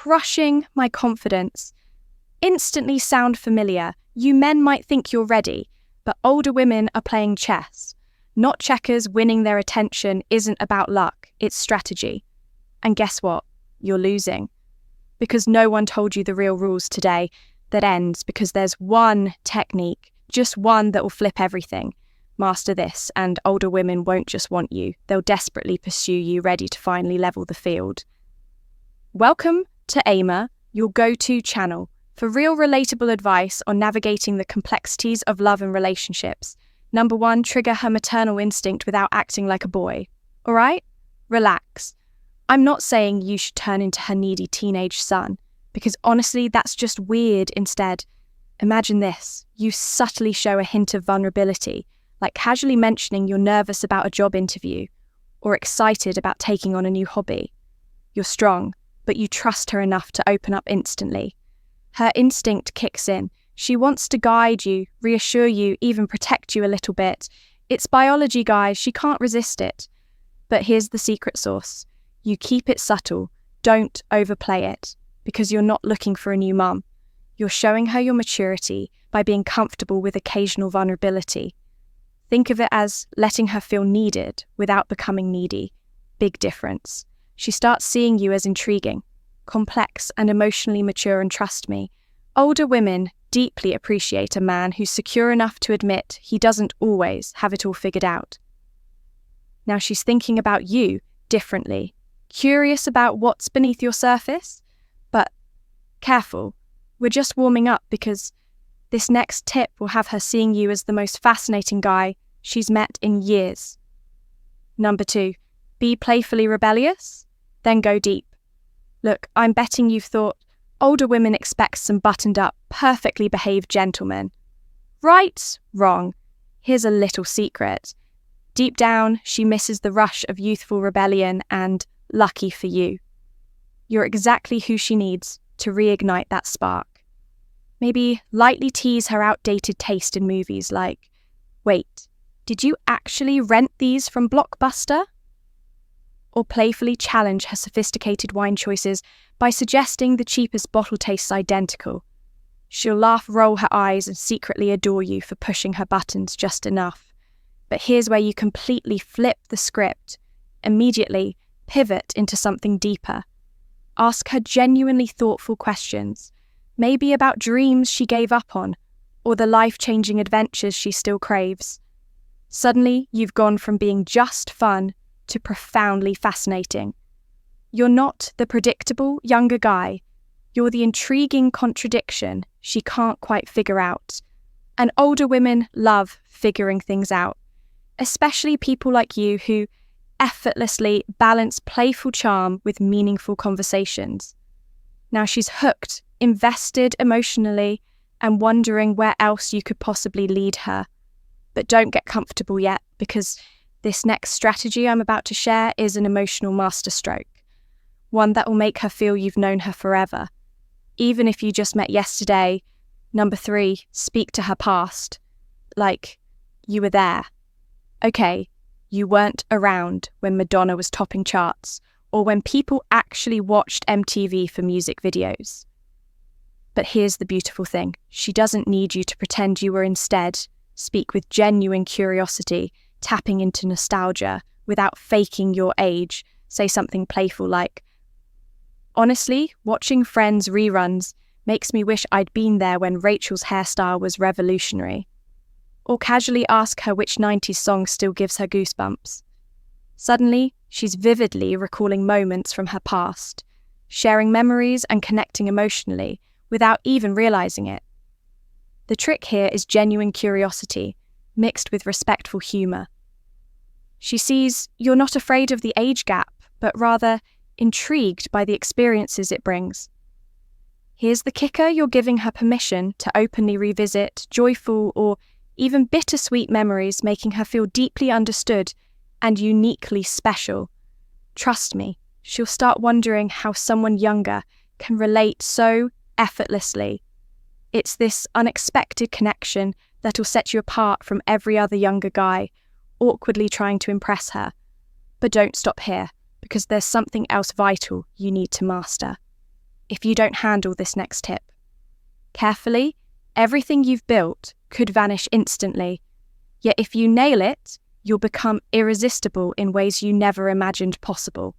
crushing my confidence. Instantly sound familiar. You men might think you're ready, but older women are playing chess. Not checkers. Winning their attention isn't about luck, it's strategy. And guess what? You're losing. Because no one told you the real rules today. That ends because there's one technique, just one that will flip everything. Master this, and older women won't just want you, they'll desperately pursue you, ready to finally level the field. Welcome to Aimer, your go-to channel for real relatable advice on navigating the complexities of love and relationships. Number 1, trigger her maternal instinct without acting like a boy. All right? Relax. I'm not saying you should turn into her needy teenage son, because honestly, that's just weird instead. Imagine this. You subtly show a hint of vulnerability, like casually mentioning you're nervous about a job interview or excited about taking on a new hobby. You're strong, but you trust her enough to open up instantly. Her instinct kicks in. She wants to guide you, reassure you, even protect you a little bit. It's biology, guys. She can't resist it. But here's the secret sauce. You keep it subtle. Don't overplay it, because you're not looking for a new mum. You're showing her your maturity by being comfortable with occasional vulnerability. Think of it as letting her feel needed without becoming needy. Big difference. She starts seeing you as intriguing, complex, and emotionally mature, and trust me, older women deeply appreciate a man who's secure enough to admit he doesn't always have it all figured out. Now she's thinking about you differently, curious about what's beneath your surface, but careful, we're just warming up, because this next tip will have her seeing you as the most fascinating guy she's met in years. Number 2, be playfully rebellious, then go deep. Look, I'm betting you've thought, older women expect some buttoned up, perfectly behaved gentlemen. Right? Wrong. Here's a little secret. Deep down, she misses the rush of youthful rebellion, and lucky for you, you're exactly who she needs to reignite that spark. Maybe lightly tease her outdated taste in movies, like, wait, did you actually rent these from Blockbuster? Or playfully challenge her sophisticated wine choices by suggesting the cheapest bottle tastes identical. She'll laugh, roll her eyes, and secretly adore you for pushing her buttons just enough. But here's where you completely flip the script. Immediately pivot into something deeper. Ask her genuinely thoughtful questions, maybe about dreams she gave up on, or the life-changing adventures she still craves. Suddenly, you've gone from being just fun to profoundly fascinating. You're not the predictable younger guy. You're the intriguing contradiction she can't quite figure out. And older women love figuring things out, especially people like you who effortlessly balance playful charm with meaningful conversations. Now she's hooked, invested emotionally, and wondering where else you could possibly lead her. But don't get comfortable yet, because this next strategy I'm about to share is an emotional masterstroke, one that will make her feel you've known her forever. Even if you just met yesterday. Number 3, speak to her past. Like, you were there. Okay, you weren't around when Madonna was topping charts, or when people actually watched MTV for music videos. But here's the beautiful thing. She doesn't need you to pretend you were. Instead, speak with genuine curiosity, tapping into nostalgia without faking your age. Say something playful like, honestly, watching Friends reruns makes me wish I'd been there when Rachel's hairstyle was revolutionary. Or casually ask her which 90s song still gives her goosebumps. Suddenly, she's vividly recalling moments from her past, sharing memories and connecting emotionally without even realizing it. The trick here is genuine curiosity, mixed with respectful humor. She sees you're not afraid of the age gap, but rather intrigued by the experiences it brings. Here's the kicker: you're giving her permission to openly revisit joyful or even bittersweet memories, making her feel deeply understood and uniquely special. Trust me, she'll start wondering how someone younger can relate so effortlessly. It's this unexpected connection that'll set you apart from every other younger guy, awkwardly trying to impress her. But don't stop here, because there's something else vital you need to master. if you don't handle this next tip. Carefully, everything you've built could vanish instantly, yet if you nail it, you'll become irresistible in ways you never imagined possible.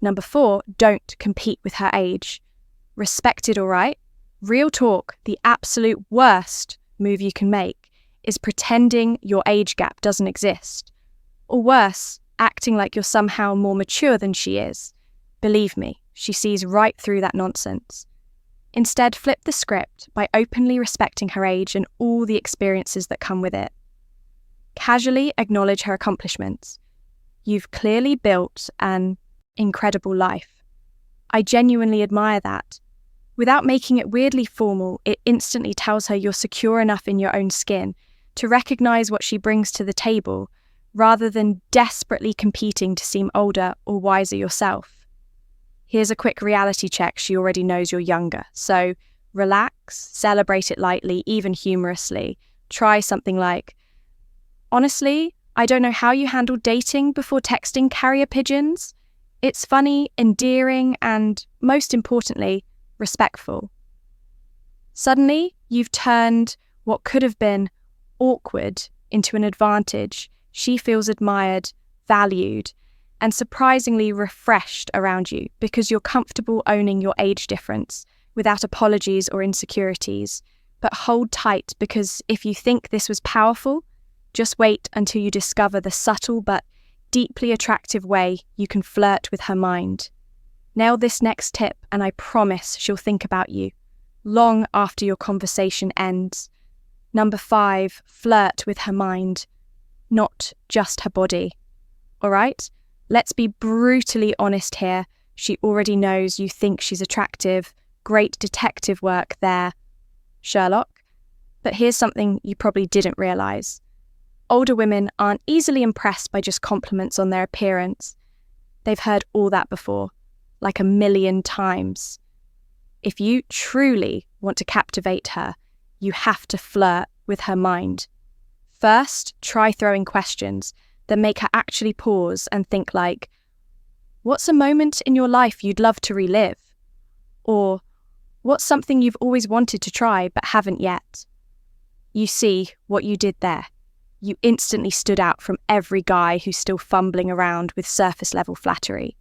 Number 4, don't compete with her age. Respect it, all right? Real talk, the absolute worst move you can make is pretending your age gap doesn't exist. Or worse, acting like you're somehow more mature than she is. Believe me, she sees right through that nonsense. Instead, flip the script by openly respecting her age and all the experiences that come with it. Casually acknowledge her accomplishments. You've clearly built an incredible life. I genuinely admire that. Without making it weirdly formal, it instantly tells her you're secure enough in your own skin to recognize what she brings to the table, rather than desperately competing to seem older or wiser yourself. Here's a quick reality check. She already knows you're younger, so relax, celebrate it lightly, even humorously. Try something like, honestly, I don't know how you handled dating before texting carrier pigeons. It's funny, endearing, and, most importantly, respectful. Suddenly, you've turned what could have been awkward into an advantage. She feels admired, valued, and surprisingly refreshed around you because you're comfortable owning your age difference without apologies or insecurities. But hold tight, because if you think this was powerful, just wait until you discover the subtle but deeply attractive way you can flirt with her mind. Nail this next tip and I promise she'll think about you long after your conversation ends. Number 5, flirt with her mind, not just her body. All right? Let's be brutally honest here. She already knows you think she's attractive. Great detective work there, Sherlock. But here's something you probably didn't realize. Older women aren't easily impressed by just compliments on their appearance. They've heard all that before, like 1,000,000 times. If you truly want to captivate her, you have to flirt with her mind. First, try throwing questions that make her actually pause and think like, what's a moment in your life you'd love to relive? Or, what's something you've always wanted to try but haven't yet? You see what you did there. You instantly stood out from every guy who's still fumbling around with surface-level flattery.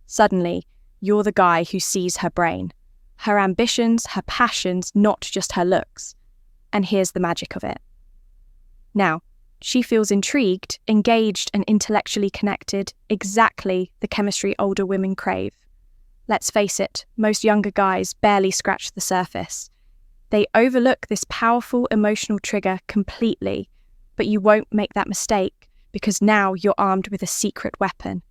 Suddenly, you're the guy who sees her brain, her ambitions, her passions, not just her looks. And here's the magic of it. Now, she feels intrigued, engaged, and intellectually connected, exactly the chemistry older women crave. Let's face it, most younger guys barely scratch the surface. They overlook this powerful emotional trigger completely, but you won't make that mistake because now you're armed with a secret weapon.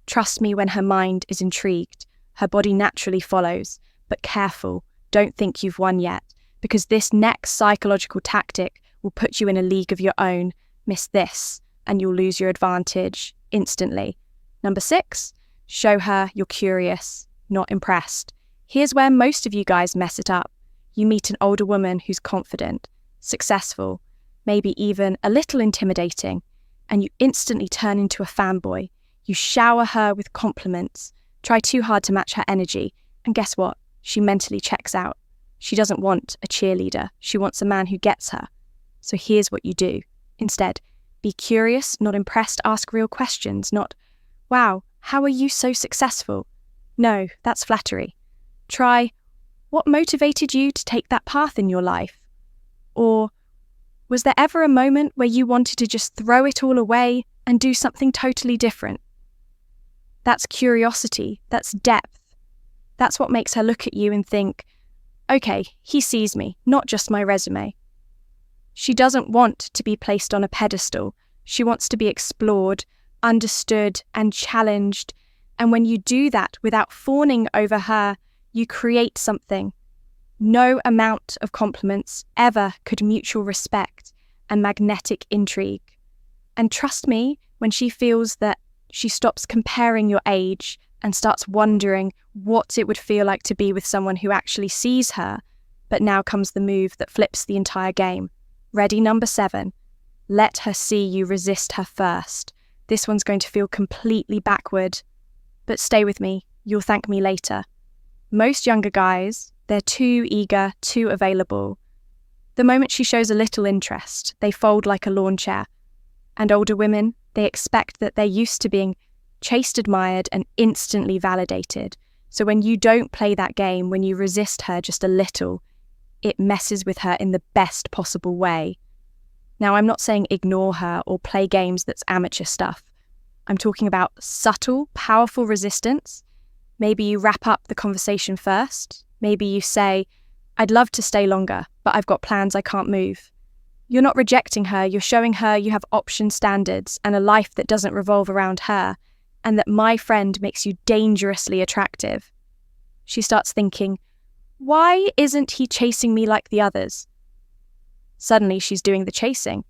Trust me when her mind is intrigued. Her body naturally follows, but careful, don't think you've won yet, because this next psychological tactic will put you in a league of your own. Miss this, and you'll lose your advantage instantly. Number 6, show her you're curious, not impressed. Here's where most of you guys mess it up. You meet an older woman who's confident, successful, maybe even a little intimidating, and you instantly turn into a fanboy. You shower her with compliments, try too hard to match her energy, and guess what? She mentally checks out. She doesn't want a cheerleader. She wants a man who gets her. So here's what you do. Instead, be curious, not impressed. Ask real questions, not, wow, how are you so successful? No, that's flattery. Try, what motivated you to take that path in your life? Or, was there ever a moment where you wanted to just throw it all away and do something totally different? That's curiosity, that's depth. That's what makes her look at you and think, okay, he sees me, not just my resume. She doesn't want to be placed on a pedestal. She wants to be explored, understood, and challenged. And when you do that without fawning over her, you create something. No amount of compliments ever could mutual respect and magnetic intrigue. And trust me, when she feels that she stops comparing your age and starts wondering what it would feel like to be with someone who actually sees her, but now comes the move that flips the entire game. Ready, number 7. Let her see you resist her first. This one's going to feel completely backward. But stay with me, you'll thank me later. Most younger guys, they're too eager, too available. The moment she shows a little interest, they fold like a lawn chair. And older women, they expect that they're used to being chased, admired, and instantly validated. So when you don't play that game, when you resist her just a little, it messes with her in the best possible way. Now, I'm not saying ignore her or play games that's amateur stuff. I'm talking about subtle, powerful resistance. Maybe you wrap up the conversation first. Maybe you say, I'd love to stay longer, but I've got plans I can't move. You're not rejecting her, you're showing her you have option standards and a life that doesn't revolve around her, and that my friend makes you dangerously attractive. She starts thinking, why isn't he chasing me like the others? Suddenly she's doing the chasing.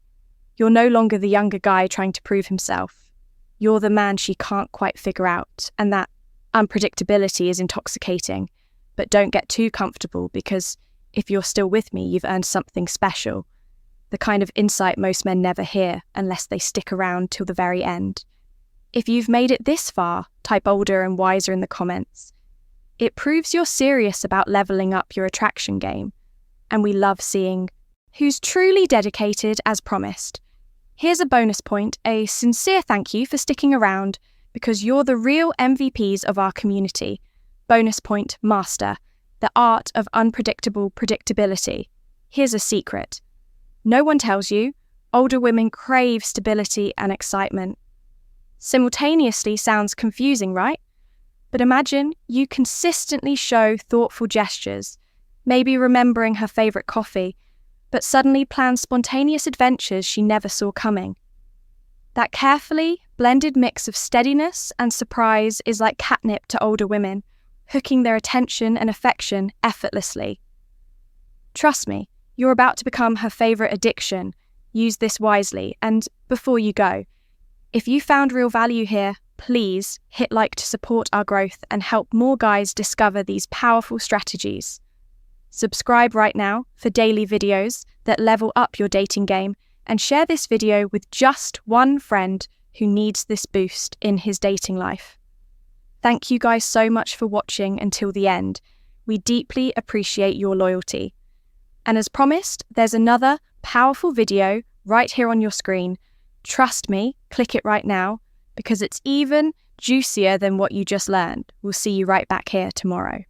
You're no longer the younger guy trying to prove himself. You're the man she can't quite figure out, and that unpredictability is intoxicating. But don't get too comfortable, because if you're still with me, you've earned something special. The kind of insight most men never hear unless they stick around till the very end. If you've made it this far, type older and wiser in the comments. It proves you're serious about leveling up your attraction game. And we love seeing who's truly dedicated as promised. Here's a bonus point, a sincere thank you for sticking around, because you're the real MVPs of our community. Bonus point master, the art of unpredictable predictability. Here's a secret. No one tells you, older women crave stability and excitement. Simultaneously sounds confusing, right? But imagine you consistently show thoughtful gestures, maybe remembering her favourite coffee, but suddenly plan spontaneous adventures she never saw coming. That carefully blended mix of steadiness and surprise is like catnip to older women, hooking their attention and affection effortlessly. Trust me, you're about to become her favourite addiction. Use this wisely, and before you go, if you found real value here, please hit like to support our growth and help more guys discover these powerful strategies. Subscribe right now for daily videos that level up your dating game, and share this video with just one friend who needs this boost in his dating life. Thank you guys so much for watching until the end. We deeply appreciate your loyalty. And as promised, there's another powerful video right here on your screen. Trust me, click it right now, because it's even juicier than what you just learned. We'll see you right back here tomorrow.